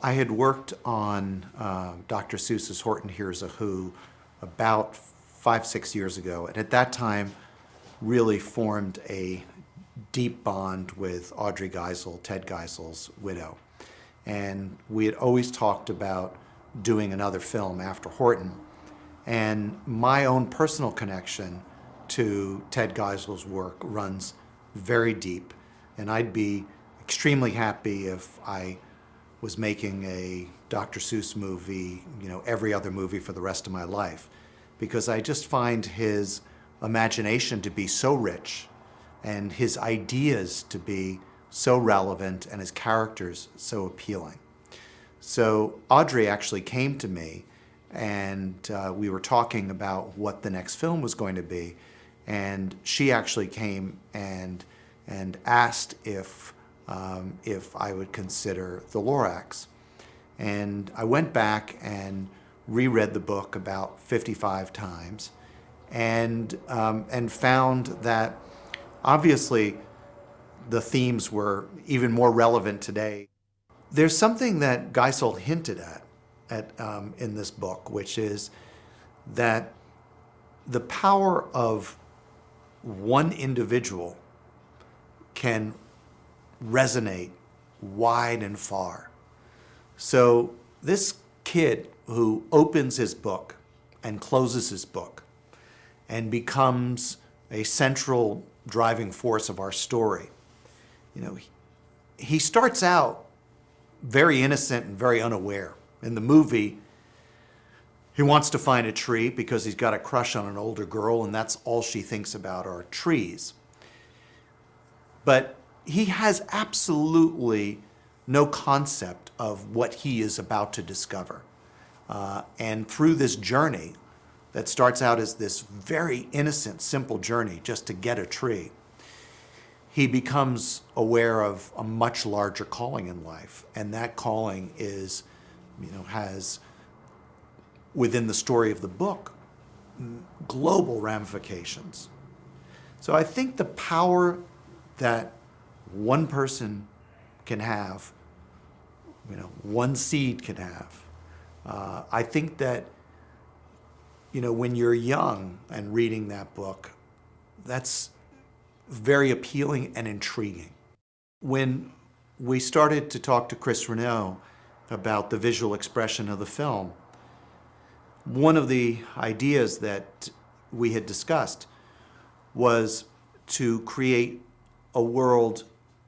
I had worked on Dr. Seuss's Horton Hears a Who about 5-6 years ago, and at that time really formed a deep bond with Audrey Geisel, Ted Geisel's widow. And we had always talked about doing another film after Horton. And my own personal connection to Ted Geisel's work runs very deep. And I'd be extremely happy if I was making a Dr. Seuss movie, every other movie for the rest of my life. Because I just find his imagination to be so rich and his ideas to be so relevant and his characters so appealing. So Audrey actually came to me and we were talking about what the next film was going to be, and she actually came and asked if I would consider the Lorax. And I went back and reread the book about 55 times and found that obviously the themes were even more relevant today. There's something that Geisel hinted at in this book, which is that the power of one individual can resonate wide and far. So this kid who opens his book and closes his book and becomes a central driving force of our story, he starts out very innocent and very unaware. In the movie, he wants to find a tree because he's got a crush on an older girl, and that's all she thinks about are trees. But he has absolutely no concept of what he is about to discover. And through this journey that starts out as this very innocent, simple journey just to get a tree, he becomes aware of a much larger calling in life. And that calling is, has, within the story of the book, global ramifications. So I think the power that one person can have, one seed can have, I think that, when you're young and reading that book, that's very appealing and intriguing. When we started to talk to Chris Renaud about the visual expression of the film, one of the ideas that we had discussed was to create a world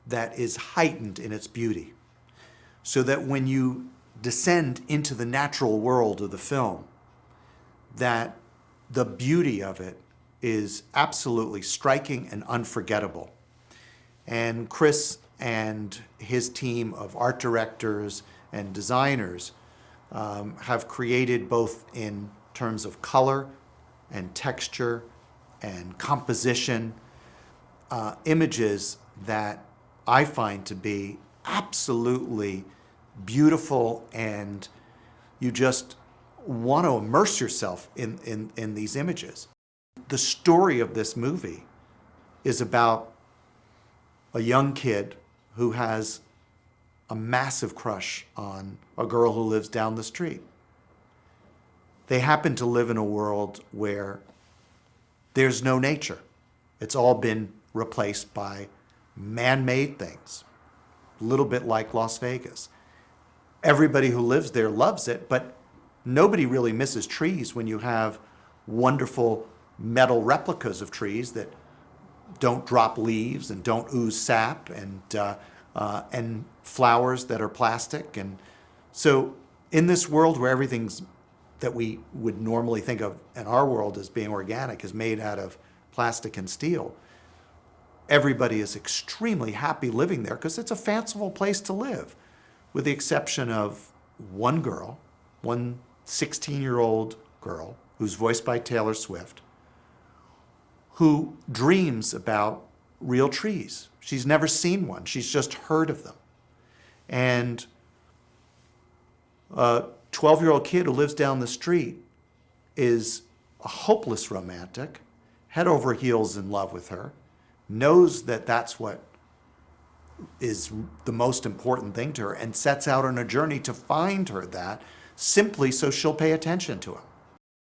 that is heightened in its beauty, so that when you descend into the natural world of the film, that the beauty of it is absolutely striking and unforgettable. And Chris and his team of art directors and designers have created, both in terms of color and texture and composition, images that I find to be absolutely beautiful, and you just want to immerse yourself in these images. The story of this movie is about a young kid who has a massive crush on a girl who lives down the street. They happen to live in a world where there's no nature. It's all been replaced by man-made things, a little bit like Las Vegas. Everybody who lives there loves it, but nobody really misses trees when you have wonderful metal replicas of trees that don't drop leaves and don't ooze sap, and flowers that are plastic. And so in this world where everything's that we would normally think of in our world as being organic is made out of plastic and steel, everybody is extremely happy living there because it's a fanciful place to live, with the exception of one girl, one 16-year-old girl who's voiced by Taylor Swift, who dreams about real trees. She's never seen one. She's just heard of them. And a 12-year-old kid who lives down the street is a hopeless romantic, head over heels in love with her, knows that that's what is the most important thing to her, and sets out on a journey to find her that, simply so she'll pay attention to him.